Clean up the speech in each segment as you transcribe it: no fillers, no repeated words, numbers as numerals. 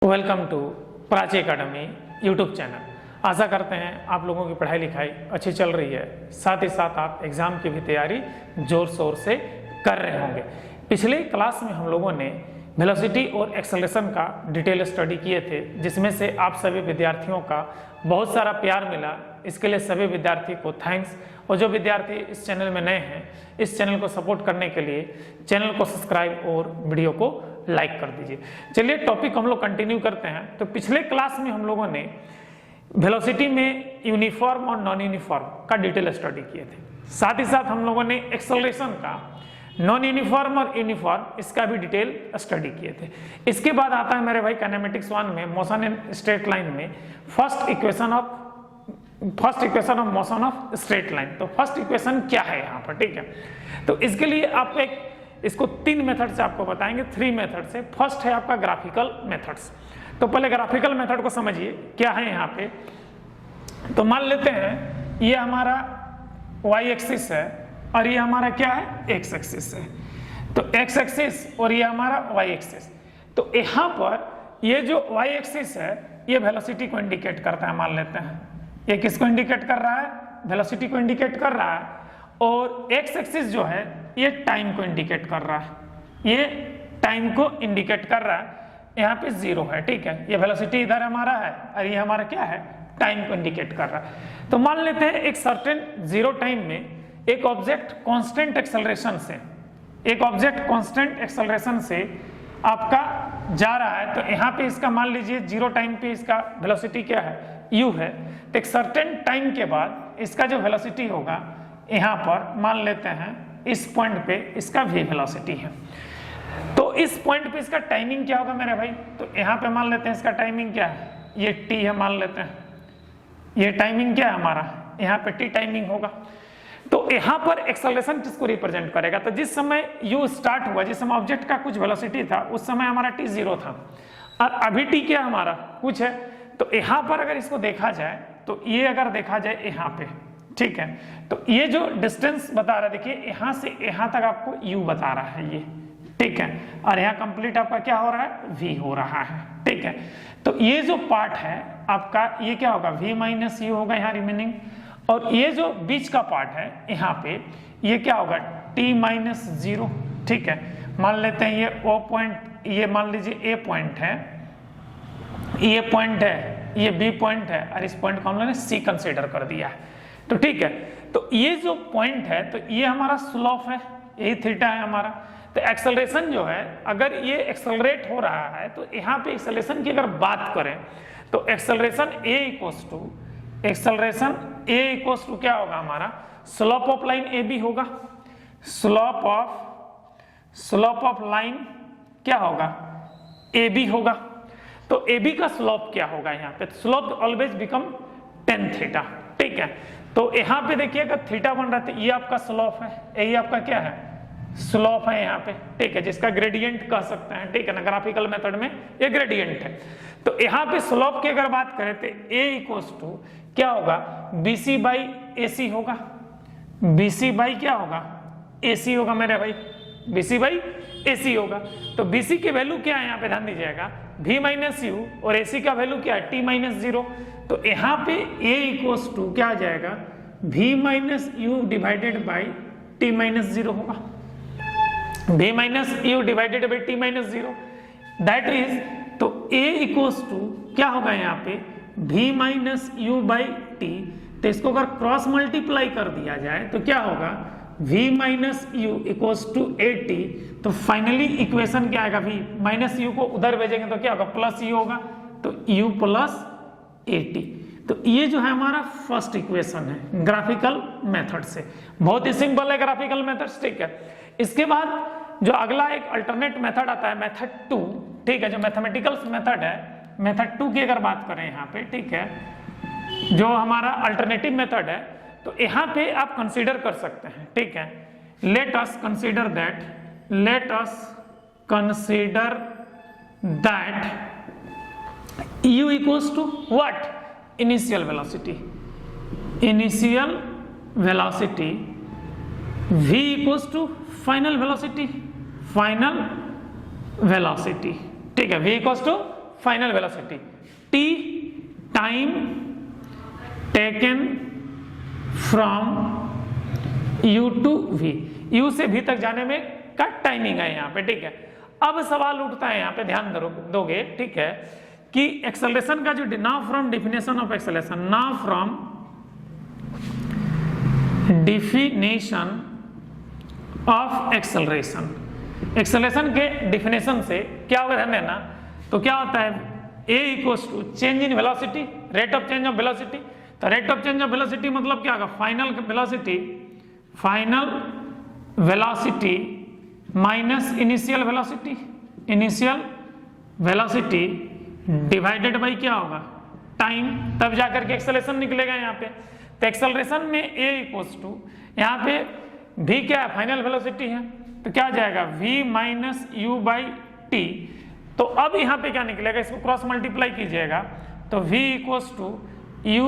Welcome to Prachi academy YouTube channel. आशा करते हैं आप लोगों की पढ़ाई लिखाई अच्छी चल रही है, साथ ही साथ आप एग्ज़ाम की भी तैयारी ज़ोर शोर से कर रहे होंगे। पिछले क्लास में हम लोगों ने वेलोसिटी और एक्सेलरेशन का डिटेल स्टडी किए थे, जिसमें से आप सभी विद्यार्थियों का बहुत सारा प्यार मिला। इसके लिए सभी विद्यार्थी को थैंक्स। और जो विद्यार्थी इस चैनल में नए हैं, इस चैनल को सपोर्ट करने के लिए चैनल को सब्सक्राइब और वीडियो को लाइक कर दीजिए। चलिए टॉपिक हम लोग कंटिन्यू करते हैं। तो पिछले क्लास में हम लोगों ने वेलोसिटी में यूनिफॉर्म और नॉन यूनिफॉर्म का डिटेल स्टडी किए थे। साथ ही साथ हम लोगों ने एक्सेलरेशन का नॉन यूनिफॉर्म और यूनिफॉर्म इसका भी डिटेल स्टडी किए थे। इसके बाद आता है मेरे भाई काइनेमेटिक्स 1 में मोशन इन स्ट्रेट लाइन में first equation of motion of straight line. तो फर्स्ट इक्वेशन क्या है यहाँ पर, ठीक है। तो इसके लिए आप इसको 3 मेथड से आपको बताएंगे, 3 मेथड से। फर्स्ट है आपका ग्राफिकल मेथड्स। तो पहले ग्राफिकल मेथड को समझिए क्या है यहाँ पे। तो मान लेते हैं ये हमारा y एक्सिस है और ये हमारा क्या है, x एक्सिस है। तो x एक्सिस और ये हमारा y एक्सिस। तो यहाँ पर ये जो y एक्सिस है ये वेलोसिटी को इंडिकेट करता है। मान लेते हैं ये किसको इंडिकेट कर रहा है, वेलोसिटी को इंडिकेट कर रहा है। और x एक्सिस जो है ये टाइम को इंडिकेट कर रहा है, ये टाइम को इंडिकेट कर रहा है। यहाँ पे 0 है, ठीक है। ये वेलोसिटी इधर हमारा है और ये हमारा क्या है, टाइम को इंडिकेट कर रहा है। तो मान लेते हैं एक सर्टेन 0 टाइम में एक ऑब्जेक्ट कांस्टेंट एक्सेलरेशन से आपका जा रहा है। तो यहाँ पे इसका मान लीजिए 0 टाइम पे इसका वेलोसिटी क्या है, u है। तो एक सर्टेन टाइम के बाद इसका जो वेलोसिटी होगा यहाँ पर मान लेते हैं इस पॉइंट पे इसका v वेलोसिटी है। तो इस पॉइंट पे इसका टाइमिंग क्या होगा मेरे भाई। तो यहाँ पे मान लेते हैं इसका टाइमिंग क्या है, ये t है। मान लेते हैं ये टाइमिंग क्या है हमारा, यहाँ पे t टाइमिंग होगा। तो यहाँ पर एक्सेलरेशन किसको रिप्रेजेंट करेगा। तो जिस समय u स्टार्ट हुआ, जिस समय ऑब्जेक्ट का कुछ वेलोसिटी था, उस समय हमारा t 0 था और अभी t क्या हमारा कुछ है। तो यहाँ पर अगर इसको देखा जाए तो ये अगर देखा जाए यहाँ पे, ठीक है। तो ये जो डिस्टेंस बता रहा है, देखिए यहाँ से यहाँ तक आपको u बता रहा है ये, ठीक है। और यहाँ कंप्लीट आपका क्या हो रहा है, v हो रहा है, ठीक है। तो ये जो पार्ट है आपका ये क्या होगा, v माइनस u होगा यहाँ रिमेनिंग। और ये जो बीच का पार्ट है यहाँ पे ये क्या होगा, t माइनस 0, ठीक है। मान लेते हैं ये o पॉइंट, ये मान लीजिए a पॉइंट है, ये पॉइंट है, ये b पॉइंट है और इस पॉइंट को हम लोगों ने c कंसीडर कर दिया है। तो ठीक है, तो ये जो पॉइंट है तो ये हमारा स्लोप है, यही थीटा है हमारा। तो एक्सेलरेशन जो है अगर ये एक्सेलरेट हो रहा है तो यहाँ पे एक्सेलरेशन की अगर बात करें तो एक्सेलरेशन a इक्वल्स टू क्या होगा हमारा, slope of line A B होगा। स्लोप ऑफ लाइन क्या होगा, ए बी होगा। तो ए बी का स्लोप क्या होगा यहाँ पे, slope always become tan theta, ठीक है। तो यहाँ पे देखिएगा थीटा बन रहा था, ये आपका स्लोप है, यही आपका क्या है, स्लोप है यहाँ पे, ठीक है, जिसका ग्रेडियंट कह सकते हैं, ठीक है ना। ग्राफिकल मेथड में ये ग्रेडियंट है। तो यहाँ पे स्लोप की अगर बात करें तो a इक्वल्स टू क्या होगा, BC बाई AC होगा। BC बाई क्या होगा, AC होगा मेरे भाई, BC बाई AC होगा। तो BC की वैल्यू क्या है यहाँ पे ध्यान दीजिएगा, v माइनस यू, और AC का वैल्यू क्या है, t माइनस 0। तो यहाँ पे a इक्वल्स टू क्या आ जाएगा, v minus U divided by t minus 0 होगा। v minus U divided by t minus 0 that is, तो a इक्वल्स टू क्या होगा यहाँ पे, v minus U by T. तो इसको अगर क्रॉस मल्टीप्लाई कर दिया जाए तो क्या होगा, v minus U equals to A T. तो फाइनली इक्वेशन क्या आएगा, v माइनस यू को उधर भेजेंगे तो क्या होगा, प्लस यू होगा। तो u प्लस ए टी। तो ये जो है हमारा फर्स्ट इक्वेशन है ग्राफिकल मेथड से। बहुत ही सिंपल है ग्राफिकल मेथड, ठीक है। इसके बाद जो अगला एक अल्टरनेट मेथड आता है, मेथड 2, ठीक है, जो मैथमेटिकल मेथड है। मेथड 2 की अगर बात करें यहाँ पे, ठीक है, जो हमारा अल्टरनेटिव मेथड है, तो यहाँ पे आप कंसीडर कर सकते हैं, ठीक है। Let us consider that u equals to what, initial velocity, v equals to final velocity, ठीक है, v equals to final velocity, T time taken from U to V, U से वी तक जाने में का टाइमिंग है यहाँ पे, ठीक है। अब सवाल उठता है यहाँ पे, ध्यान दोगे, ठीक है, कि एक्सेलरेशन का जो now from definition of acceleration, now from definition of acceleration, acceleration के डेफिनेशन से क्या होगा ध्यान देना, तो क्या होता है a equals to change in velocity, rate of change of velocity. तो rate of change of velocity मतलब क्या होगा, final velocity minus initial velocity divided by क्या होगा, टाइम, तब जाकर के एक्सेलरेशन निकलेगा यहाँ पे। तो एक्सेलरेशन में a इक्वल्स टू, यहाँ पे v क्या है, फाइनल वेलोसिटी है, तो क्या आ जाएगा v minus U by T. तो अब यहाँ पे क्या निकलेगा, इसको क्रॉस मल्टीप्लाई कीजिएगा, तो v equals to U,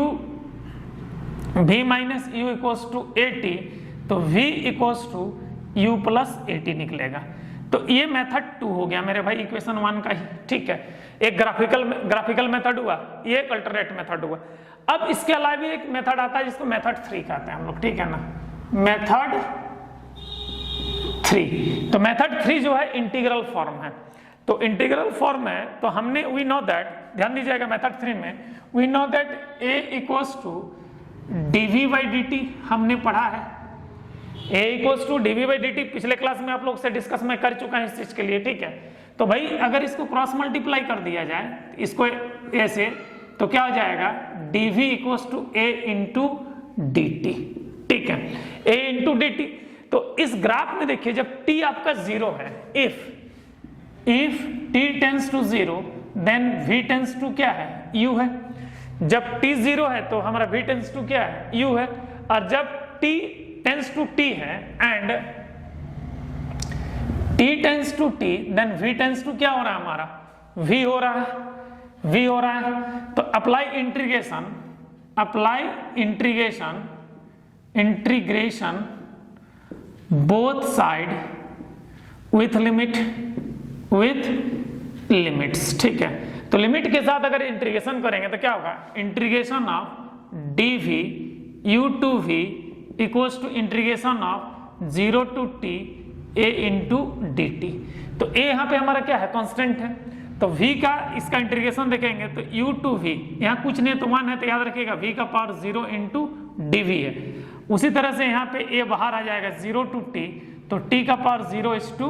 v minus U equals to A T, तो v equals to u plus A T निकलेगा। तो ये मेथड 2 हो गया मेरे भाई इक्वेशन 1 का ही, ठीक है। एक ग्राफिकल मेथड हुआ, ये एक अल्टरनेट मेथड हुआ। अब इसके अलावा भी एक मेथड आता है जिसको मेथड 3 कहते हैं हम लोग, ठीक है ना, मेथड 3। तो मेथड 3 जो है इंटीग्रल फॉर्म है, तो इंटीग्रल फॉर्म है, तो हमने वी नो दैट, ध्यान दीजिएगा मेथड 3 में we know that a equals to dv by dt हमने पढ़ा है, a equals to dv by dt पिछले क्लास में आप लोग से डिस्कस मैं कर चुका हूं इस चीज के लिए, ठीक है। तो भाई अगर इसको क्रॉस मल्टीप्लाई कर दिया जाए इसको a से, तो क्या हो जाएगा dv equals to a into D T, ठीक है, a इंटू डी टी। तो इस ग्राफ में देखिए जब t आपका 0 है, if t tends to 0 then v tends to क्या है, u है। जब t 0 है तो हमारा v टेंस टू क्या है, u है। और जब t टेंस टू t है and t tends to t then v tends to क्या हो रहा है, हमारा v हो रहा है। तो apply integration both side with limits, ठीक है। तो लिमिट के साथ अगर इंटीग्रेशन करेंगे तो क्या होगा, integration of dv u to v equals to integration of 0 to t a into D T. तो a यहाँ पे हमारा क्या है, कांस्टेंट है, तो v का इसका इंटीग्रेशन देखेंगे तो u टू v, यहाँ कुछ नहीं तो 1 है, तो याद रखिएगा v का पावर 0 इंटू डी वी है। उसी तरह से यहाँ पे a बाहर आ जाएगा 0 टू t, तो t का power 0 is to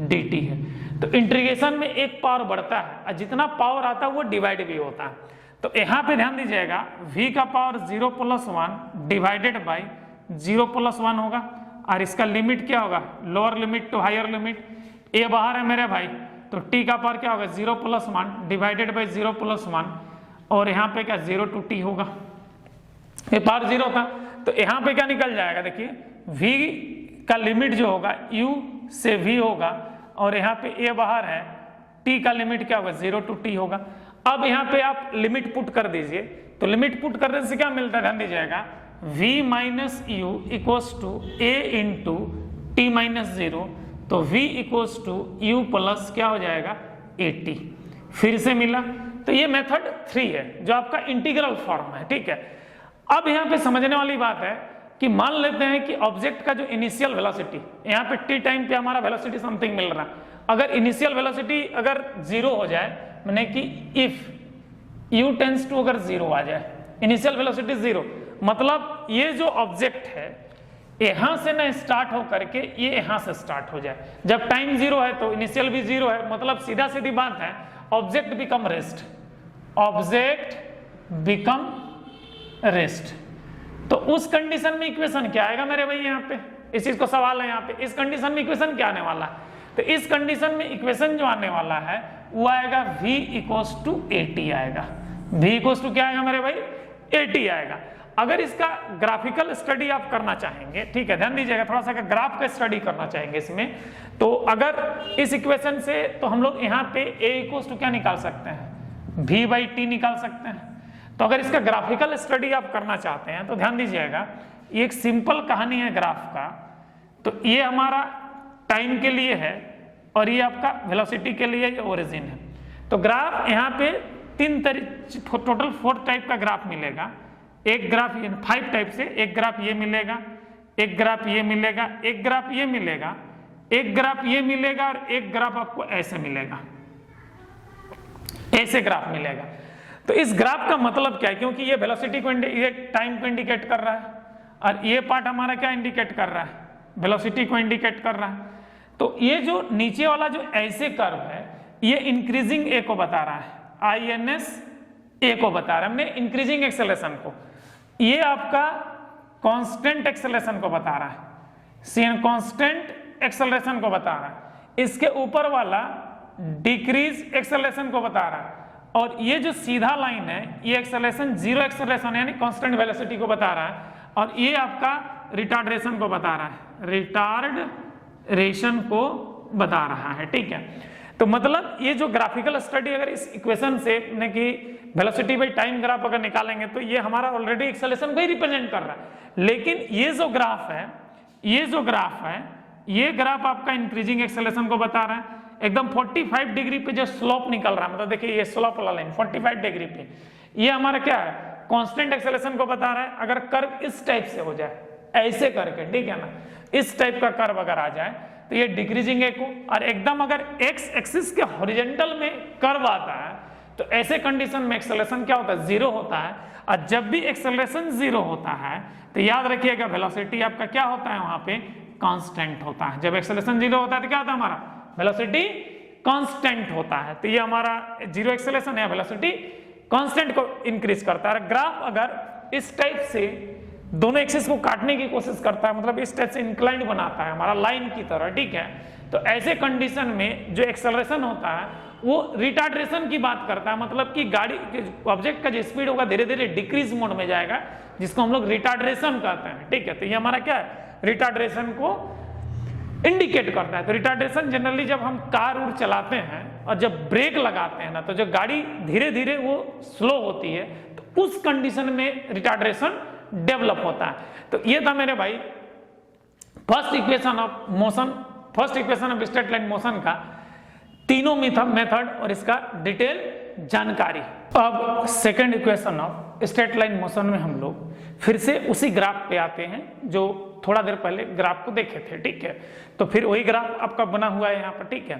D T है। तो इंटीग्रेशन में एक पावर बढ़ता है और जितना पावर आता है वो डिवाइड भी होता है। तो यहाँ पे ध्यान दीजिएगा v का power 0 plus 1 divided by 0 plus 1 होगा, और इसका लिमिट क्या होगा, lower limit to higher limit. a बाहर है मेरे भाई, तो t का पावर क्या होगा 0 प्लस 1 डिवाइडेड बाई 0 प्लस 1, और यहाँ पे क्या 0 टू t होगा, ये पावर 0 था। तो यहाँ पे क्या निकल जाएगा, देखिए v का लिमिट जो होगा u से v होगा, और यहाँ पे a बाहर है, t का लिमिट क्या होगा 0 टू t होगा। अब यहाँ पे आप लिमिट पुट कर दीजिए, तो लिमिट पुट करने से क्या मिलता है, ध्यान दीजिएगा v minus U equals to a into T minus 0, तो v equals to u plus क्या हो जाएगा ए टी, फिर से मिला। तो ये मेथड 3 है जो आपका इंटीग्रल फॉर्म है, ठीक है। अब यहाँ पे समझने वाली बात है कि मान लेते हैं कि ऑब्जेक्ट का जो इनिशियल वेलोसिटी, यहाँ पे t टाइम पे हमारा वेलोसिटी समथिंग मिल रहा है, अगर इनिशियल वेलोसिटी अगर 0 हो जाए, माने कि इफ u टेंस टू अगर 0 आ जाए, इनिशियल वेलोसिटी 0, मतलब ये जो ऑब्जेक्ट है यहां से ना स्टार्ट हो करके ये यहां से स्टार्ट हो जाए। जब टाइम 0 है तो इनिशियल भी 0 है, मतलब सीधा सीधी बात है, ऑब्जेक्ट बिकम रेस्ट। तो उस कंडीशन में इक्वेशन क्या आएगा मेरे भाई, यहाँ पे इस चीज को सवाल है, यहाँ पे इस कंडीशन में इक्वेशन क्या आने वाला है, तो इस कंडीशन में इक्वेशन जो आने वाला है वो आएगा v equals to A T आएगा, v इक्वल्स टू क्या आएगा मेरे भाई, ए टी आएगा। अगर इसका ग्राफिकल स्टडी आप करना चाहेंगे, ठीक है, ध्यान दीजिएगा, थोड़ा सा ग्राफ का स्टडी करना चाहेंगे इसमें, तो अगर इस इक्वेशन से तो हम लोग यहाँ पे a इक्वल्स टू क्या निकाल सकते हैं, v बाई टी निकाल सकते हैं। तो अगर इसका ग्राफिकल स्टडी आप करना चाहते हैं तो ध्यान दीजिएगा, ये एक सिंपल कहानी है ग्राफ का। तो ये हमारा टाइम के लिए है और ये आपका वेलोसिटी के लिए ओरिजिन है। तो तो ग्राफ यहाँ पे टोटल 4 टाइप का ग्राफ मिलेगा। एक ग्राफ ये 5 टाइप से, एक ग्राफ ये मिलेगा, एक ग्राफ ये मिलेगा, एक ग्राफ ये मिलेगा, एक ग्राफ ये मिलेगा और एक ग्राफ आपको ऐसे मिलेगा, ऐसे ग्राफ मिलेगा। तो इस ग्राफ का मतलब क्या है, क्योंकि ये वेलोसिटी को ये टाइम को इंडिकेट कर रहा है और ये पार्ट हमारा क्या इंडिकेट कर रहा है, वेलोसिटी को इंडिकेट कर रहा है। तो ये जो नीचे वाला जो ऐसे कर्व है ये इंक्रीजिंग ए को बता रहा है, INS ए को बता रहा है हमने इंक्रीजिंग एक्सेलरेशन को। ये आपका कांस्टेंट एक्सेलरेशन को बता रहा है, कांस्टेंट एक्सेलरेशन को बता रहा है। इसके ऊपर वाला डिक्रीज एक्सेलरेशन को बता रहा है और ये जो सीधा लाइन है ये एक्सेलरेशन जीरो एक्सेलरेशन यानी कांस्टेंट वेलोसिटी को बता रहा है और ये आपका रिटार्डेशन को बता रहा है, रिटार्डेशन को बता रहा है। ठीक है, तो मतलब ये जो ग्राफिकल स्टडी अगर इस इक्वेशन से यानी कि वेलोसिटी बाई टाइम ग्राफ अगर निकालेंगे तो ये हमारा ऑलरेडी एक्सेलरेशन को ही रिप्रेजेंट कर रहा है। लेकिन ये जो ग्राफ है, ये जो ग्राफ है, ये ग्राफ आपका इंक्रीजिंग एक्सेलरेशन को बता रहा है। एकदम 45 डिग्री पे जो स्लोप निकल रहा है, मतलब देखिए ये स्लोप वाला लाइन 45 डिग्री पे, ये हमारा क्या है, कांस्टेंट एक्सेलरेशन को बता रहा है। अगर कर्व इस टाइप से हो जाए ऐसे करके, ठीक है ना, इस टाइप का कर्व अगर आ जाए तो ये डिक्रीजिंग ए को, और एकदम अगर एक्स एक्सिस के हॉरिजॉन्टल में कर्व आता है तो ऐसे कंडीशन में एक्सेलरेशन क्या होता है, जीरो होता है। और जब भी एक्सेलरेशन जीरो होता है तो याद रखिएगा वेलोसिटी आपका क्या होता है, वहां पे कांस्टेंट होता है। जब एक्सेलरेशन जीरो होता है तो क्या होता है, हमारा वेलोसिटी कांस्टेंट होता है। तो ये हमारा जीरो एक्सेलरेशन है, वेलोसिटी कांस्टेंट को इंक्रीज करता है। ग्राफ अगर इस टाइप से दोनों एक्सिस को काटने की कोशिश करता है, मतलब इस टाइप से इंक्लाइंड बनाता है हमारा लाइन की तरह, ठीक है, तो ऐसे कंडीशन में जो एक्सेलरेशन होता है वो रिटार्डेशन की बात करता है, मतलब कि गाड़ी ऑब्जेक्ट का जो स्पीड होगा धीरे धीरे डिक्रीज मोड में जाएगा, जिसको हम लोग रिटार्डेशन कहते हैं। ठीक है, तो ये हमारा क्या है, रिटार्डेशन को इंडिकेट करता है। तो रिटार्डेशन जनरली जब हम कार उड़ चलाते हैं और जब ब्रेक लगाते हैं ना, तो जो गाड़ी धीरे धीरे वो स्लो होती है तो उस कंडीशन में रिटार्डेशन डेवलप होता है। तो ये था मेरे भाई first equation of motion, first equation of straight line motion का तीनों मेथड और इसका डिटेल जानकारी। अब second equation of straight line motion में हम लोग फिर से उसी ग्राफ पे आते हैं जो थोड़ा देर पहले ग्राफ को देखे थे। ठीक है, तो फिर वही ग्राफ आपका बना हुआ है यहाँ पर। ठीक है,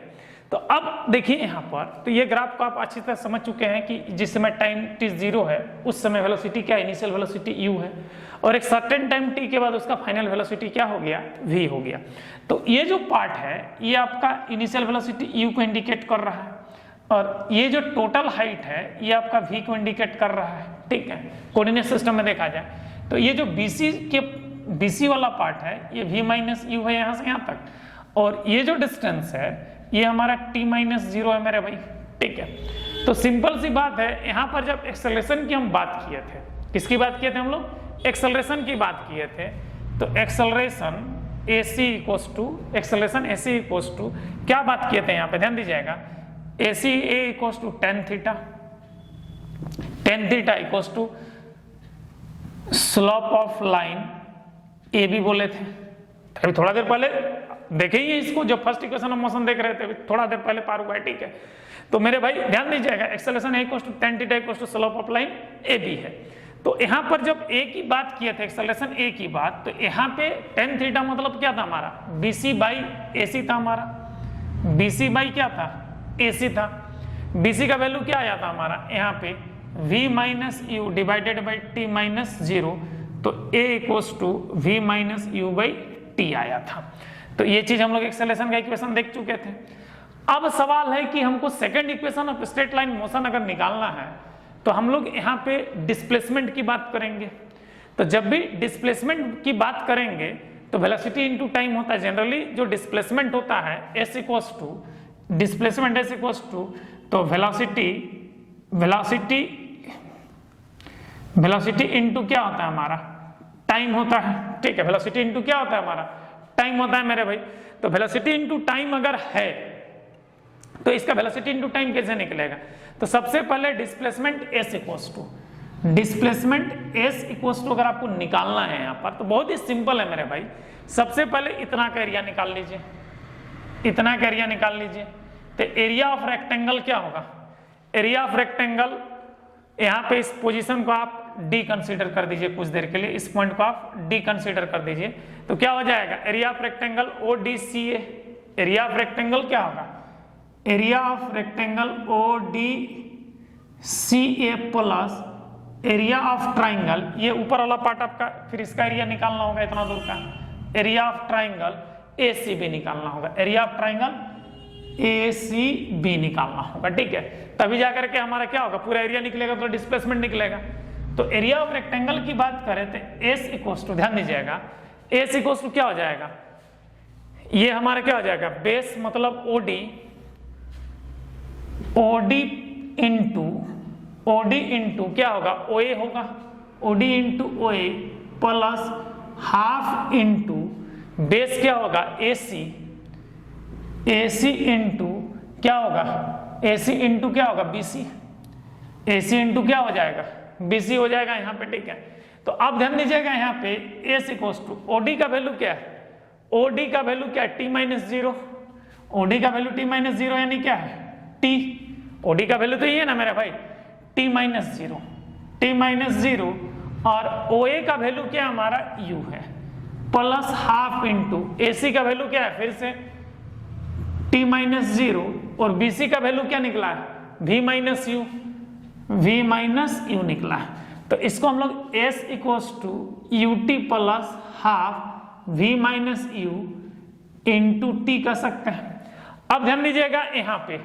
तो अब देखिए यहाँ पर, तो ये ग्राफ को आप अच्छी तरह समझ चुके हैं कि जिस समय टाइम t जीरो है उस समय वेलोसिटी क्या, इनिशियल वेलोसिटी u है, और एक सर्टेन टाइम t के बाद उसका फाइनल वेलोसिटी क्या हो गया, v हो गया। तो ये जो पार्ट है ये आपका इनिशियल वेलोसिटी u को इंडिकेट कर रहा है और ये जो टोटल हाइट है ये आपका v को इंडिकेट कर रहा है। ठीक है, कोऑर्डिनेट सिस्टम में देखा जाए तो ये जो BC वाला पार्ट है ये v माइनस u है यहाँ से यहाँ तक, और ये जो डिस्टेंस है ये हमारा t-0 है मेरे भाई। ठीक है, तो सिंपल सी बात है, यहाँ पर जब एक्सेलरेशन की हम बात किए थे, किसकी बात किए थे हम लोग, एक्सेलरेशन की बात किए थे, तो एक्सेलरेशन AC इक्वल्स टू क्या बात किए थे यहाँ पे, ध्यान दीजिएगा, AC equals to tan theta equals to slope of line AB बोले थे। अभी थोड़ा देर पहले देखेंगे इसको, जब फर्स्ट इक्वेशन ऑफ मोशन देख रहे थे थोड़ा देर पहले पार हुआ है। ठीक है, तो मेरे भाई ध्यान दीजिएगा, acceleration equals to tan theta equals to slope of line AB है। तो यहाँ पर जब A की बात किए थे, एक्सेलरेशन A की बात, तो यहाँ पे tan थीटा मतलब क्या था हमारा, BC बाई AC था हमारा, BC बाई क्या था, AC था। BC का वैल्यू क्या आया था हमारा यहाँ पे, V minus U divided by T minus 0, तो A equals to V minus U by T आया था। तो ये चीज हम लोग एक्सेलरेशन का इक्वेशन देख चुके थे। अब सवाल है कि हमको second equation of straight line motion अगर निकालना है तो हम लोग यहाँ पे डिस्प्लेसमेंट की बात करेंगे। तो जब भी डिस्प्लेसमेंट की बात करेंगे तो वेलोसिटी इनटू टाइम होता है। जनरली जो डिस्प्लेसमेंट होता है S equals to displacement S equals to, तो वेलोसिटी इनटू क्या होता है हमारा, टाइम होता है। ठीक है, वेलोसिटी इनटू क्या होता है हमारा, टाइम होता है मेरे भाई। तो वेलोसिटी इनटू टाइम अगर है तो इसका वेलोसिटी इनटू टाइम कैसे निकलेगा, तो सबसे पहले डिस्प्लेसमेंट S इक्वल्स टू अगर आपको निकालना है यहाँ पर तो बहुत ही सिंपल है मेरे भाई। सबसे पहले इतना का एरिया निकाल लीजिए, इतना का एरिया निकाल लीजिए। तो एरिया ऑफ रेक्टेंगल क्या होगा, एरिया ऑफ रेक्टेंगल, यहाँ पे इस पोजीशन को आप डी कंसीडर कर दीजिए कुछ देर के लिए, इस पॉइंट को आप डी कंसीडर कर दीजिए, तो क्या हो जाएगा area of rectangle O D C A. Area of rectangle क्या होगा, area of rectangle O D C A plus area of triangle, ये ऊपर वाला पार्ट आपका, फिर इसका एरिया निकालना होगा इतना दूर का, area of triangle A C B निकालना होगा, area of triangle A C B निकालना होगा, ठीक है। तभी जाकर के हमारा क्या होगा, पूरा एरिया निकलेगा तो डिस्प्लेसमेंट निकलेगा। तो एरिया ऑफ रेक्टेंगल की बात करें तो एस इक्वल्स टू, ध्यान दीजिएगा, एस इक्वल्स टू क्या हो जाएगा, ये हमारा क्या हो जाएगा, बेस मतलब ओडी, ओडी इंटू क्या होगा, ओए होगा, ओडी इंटू ओए प्लस हाफ इंटू बेस क्या होगा एसी, एसी इंटू क्या होगा, एसी इंटू क्या होगा बीसी, एसी इंटू क्या हो जाएगा बीसी हो जाएगा यहाँ पे, ठीक है। तो आप ध्यान दीजिएगा यहाँ पे एस इक्वल्स टू ओडी का वैल्यू क्या है, ओडी का वैल्यू क्या है टी माइनस जीरो, ओडी का वैल्यू टी माइनस जीरो यानी क्या है टी, ओडी का वैल्यू तो ये है ना मेरे भाई T minus zero, T minus zero, और ओए का वैल्यू क्या हमारा यू है, प्लस हाफ इंटू एसी का वैल्यू क्या है फिर से टी माइनस जीरो, और बीसी का वैल्यू क्या निकला है V minus U, V minus U निकला है। तो इसको हम लोग S equals to U T plus half V minus U into T कर सकते हैं। अब ध्यान दीजिएगा यहाँ पे,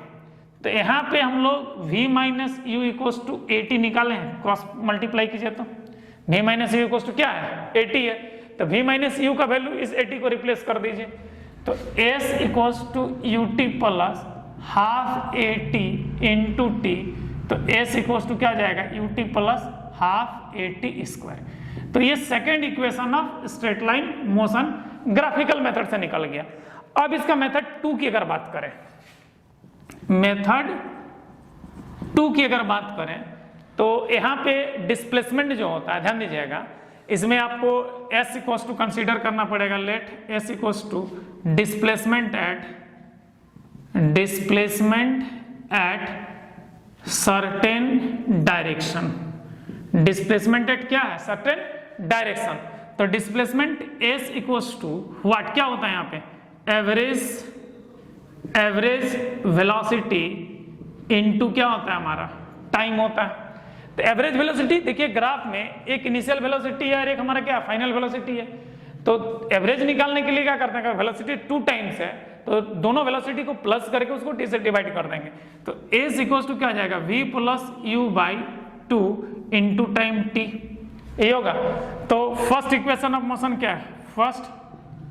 तो यहाँ पे हम लोग v minus U equals to A T निकाले हैं, क्रॉस मल्टीप्लाई कीजिए तो v minus U equals to क्या है 80 है, तो v माइनस यू का वैल्यू इस 80 को रिप्लेस कर दीजिए, तो s equals to U T plus half A T into T, तो s इक्वल्स टू क्या जाएगा U T plus half A T square. तो ये second equation of straight line motion graphical method से निकल गया। अब इसका मेथड 2 की अगर बात करें, मेथड 2 की अगर बात करें तो यहाँ पे डिस्प्लेसमेंट जो होता है, ध्यान दीजिएगा, इसमें आपको s इक्वल्स टू कंसीडर करना पड़ेगा, let s equals to displacement at certain direction, displacement at क्या है सर्टेन डायरेक्शन। तो displacement s equals to what, क्या होता है यहाँ पे एवरेज वेलोसिटी इनटू क्या होता है हमारा टाइम होता है। तो एवरेज वेलोसिटी देखिए ग्राफ में एक इनिशियल वेलोसिटी है और एक हमारा क्या फाइनल वेलोसिटी है। तो एवरेज निकालने के लिए क्या करते हैं, वेलोसिटी 2 टाइम्स है तो दोनों वेलोसिटी को प्लस करके उसको टी से डिवाइड कर देंगे, तो एस इक्वल्स टू क्या आ जाएगा v plus U by 2 into time T, ये होगा। तो फर्स्ट इक्वेशन ऑफ मोशन क्या है, first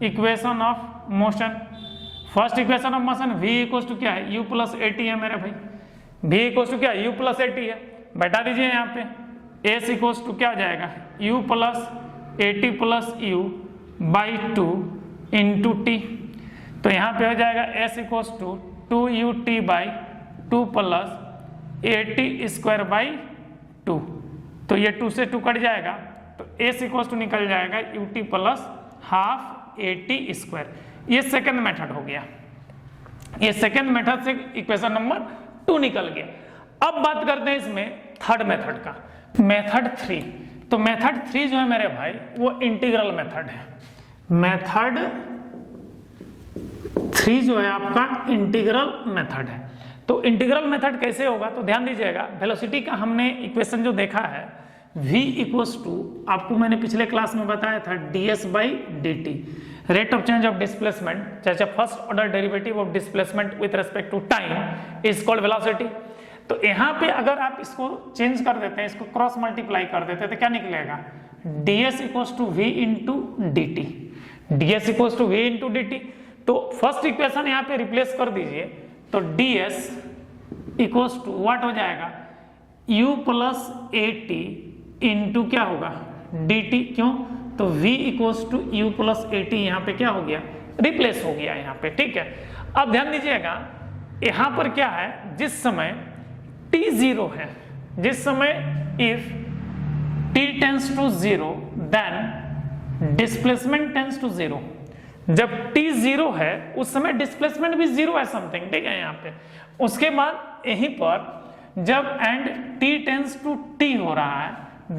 equation of motion v equals to क्या है u प्लस ए टी है मेरे भाई, v इक्वल्स टू क्या है u प्लस ए टी है, बैठा दीजिए यहाँ पे s इक्वल्स टू क्या हो जाएगा u plus A T plus U by 2 into T, तो यहाँ पे हो जाएगा s equals to 2ut by 2 plus A T square by 2, तो ये 2 से 2 कट जाएगा, तो s इक्वल्स टू निकल जाएगा ut plus half A T square. ये सेकेंड मेथड हो गया, ये सेकेंड मेथड से इक्वेशन नंबर 2 निकल गया। अब बात करते हैं इसमें थर्ड मेथड का, मेथड 3। तो मेथड 3 जो है मेरे भाई वो इंटीग्रल मेथड है, मेथड 3 जो है आपका इंटीग्रल मेथड है। तो इंटीग्रल मेथड कैसे होगा, तो ध्यान दीजिएगा, वेलोसिटी का हमने इक्वेशन जो देखा है v इक्वल्स टू, आपको मैंने पिछले क्लास में बताया था ds by D T, rate of change of displacement, चाहे first order derivative of displacement with respect to time is called velocity. तो यहाँ पे अगर आप इसको चेंज कर देते हैं, इसको क्रॉस मल्टीप्लाई कर देते हैं तो क्या निकलेगा ds equals to v into D T, ds equals to v into D T. तो फर्स्ट इक्वेशन यहाँ पे रिप्लेस कर दीजिए, तो ds इक्वल्स टू व्हाट हो जाएगा u plus A T into क्या होगा dt, क्यों, तो v equals to u plus A T यहाँ पे क्या हो गया रिप्लेस हो गया यहाँ पे, ठीक है। अब ध्यान दीजिएगा यहाँ पर क्या है, जिस समय t 0 है, जिस समय if t tends to 0 then displacement tends to 0, जब t 0 है उस समय डिस्प्लेसमेंट भी 0 है समथिंग, ठीक है यहाँ पे। उसके बाद यहीं पर जब and t tends to t हो रहा है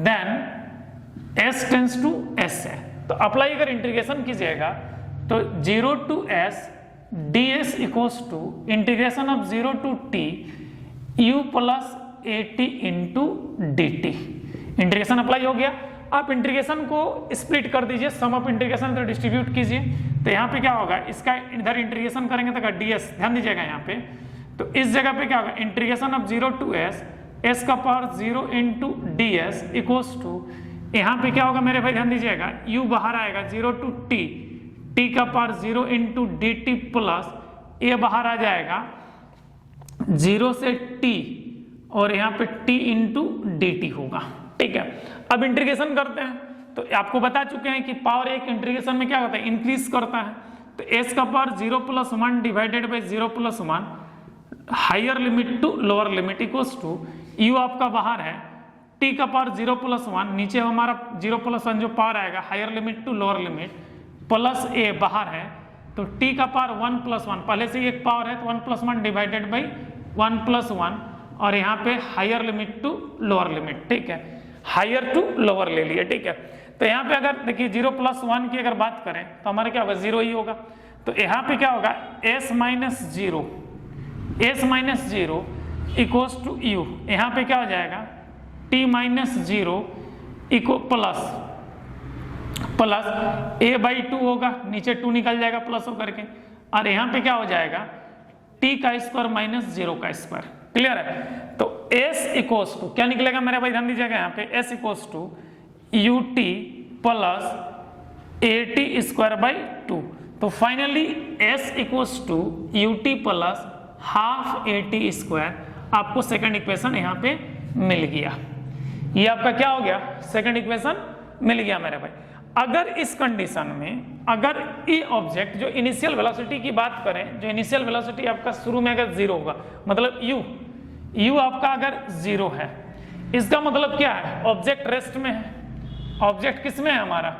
then s tends to s है। तो अप्लाई अगर इंटीग्रेशन कीजिएगा तो 0 to s ds equals to integration of 0 to t u plus at into dt। Integration apply हो गया। आप इंटीग्रेशन को स्प्लिट कर दीजिए, सम ऑफ इंटीग्रेशन तो डिस्ट्रीब्यूट कीजिए। तो यहाँ पे क्या होगा, इसका इधर इंटीग्रेशन करेंगे तो ds, ध्यान दीजिएगा यहाँ पे। तो इस जगह पे क्या होगा, इंटीग्रेशन ऑफ 0 टू s का power 0 into ds equals to, यहाँ पे क्या होगा मेरे भाई ध्यान दीजिएगा, u बाहर आएगा 0 टू t का पावर 0 इंटू dt प्लस ये बाहर आ जाएगा 0 से t और यहाँ पे t इंटू dt होगा। ठीक है, अब इंटीग्रेशन करते हैं। तो आपको बता चुके हैं कि पावर एक इंटीग्रेशन में क्या होता है, इंक्रीज करता है। तो s का power 0 plus 1 divided by 0 plus 1 higher limit to lower limit equals to u आपका बाहर है, t का पावर 0 प्लस 1 नीचे हमारा 0 प्लस 1 जो पावर आएगा higher limit to lower limit plus a बाहर है। तो t का पावर 1 प्लस 1 पहले से ही एक पावर है तो 1 प्लस 1 डिवाइडेड बाई 1 प्लस 1 और यहाँ पे higher limit to lower limit. ठीक है, हायर टू लोअर ले लिए। ठीक है, तो यहाँ पे अगर देखिए 0 प्लस 1 की अगर बात करें तो हमारे क्या होगा, 0 ही होगा। तो यहाँ पे क्या होगा, s minus 0 equals to u, यहाँ पे क्या हो जाएगा t माइनस 0 इक्व प्लस a बाई 2 होगा, नीचे 2 निकल जाएगा प्लस होकर के, और यहाँ पे क्या हो जाएगा t का स्क्वायर माइनस 0 का स्क्वायर। क्लियर है। तो s इक्वल्स टू क्या निकलेगा मेरे भाई ध्यान दीजिएगा, यहाँ पे s equals to ut plus at square by 2। तो finally s equals to ut plus half at square, आपको सेकंड इक्वेशन यहाँ पे मिल गया। ये आपका क्या हो गया, सेकंड इक्वेशन मिल गया मेरे भाई। अगर इस कंडीशन में अगर ये ऑब्जेक्ट जो इनिशियल वेलोसिटी की बात करें, जो इनिशियल वेलोसिटी आपका शुरू में अगर 0 होगा, मतलब u आपका अगर 0 है, इसका मतलब क्या है, ऑब्जेक्ट रेस्ट में है। ऑब्जेक्ट किस में है, हमारा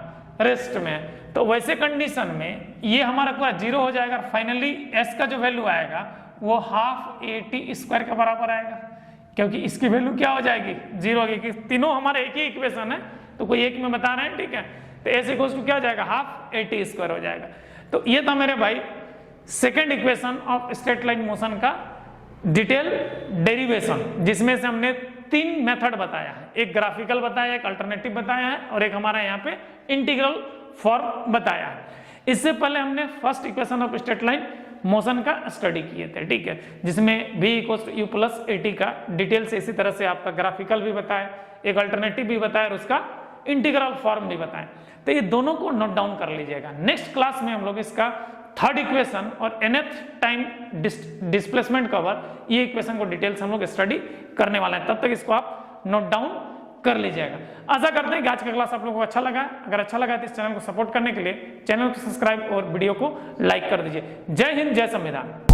रेस्ट में है। तो वैसे कंडीशन में ये हमारा पूरा 0 हो जाएगा। फाइनली s का जो वैल्यू आएगा वो हाफ at स्क्वायर के बराबर आएगा, क्योंकि इसकी वैल्यू क्या हो जाएगी, 0 होगी। तीनों हमारे एक ही इक्वेशन है तो कोई एक में बता रहे हैं। ठीक है, तो s इक्वल्स टू क्या हो जाएगा, हाफ at स्क्वायर हो जाएगा। तो ये था मेरे भाई second equation of straight line motion का डिटेल डेरिवेशन, जिसमें से हमने 3 मेथड बताया है, एक ग्राफिकल बताया, एक अल्टरनेटिव बताया है और एक हमारा यहाँ पे इंटीग्रल फॉर्म बताया है। इससे पहले हमने first equation of straight line motion का स्टडी किए थे। ठीक है, जिसमें v equals to u plus at का डिटेल से इसी तरह से आपका ग्राफिकल भी बताया, एक अल्टरनेटिव भी बताया और उसका इंटीग्रल फॉर्म भी बताएं। तो ये दोनों को नोट डाउन कर लीजिएगा। नेक्स्ट क्लास में हम लोग इसका थर्ड इक्वेशन और nth टाइम डिस्प्लेसमेंट कवर, ये इक्वेशन को डिटेल से हम लोग स्टडी करने वाले हैं। तब तक इसको आप नोट डाउन कर लीजिएगा। आशा करते हैं कि आज का क्लास आप लोगों को अच्छा लगा। अगर अच्छा लगा तो इस चैनल को सपोर्ट करने के लिए चैनल को सब्सक्राइब और वीडियो को लाइक कर दीजिए। जय हिंद, जय संविधान।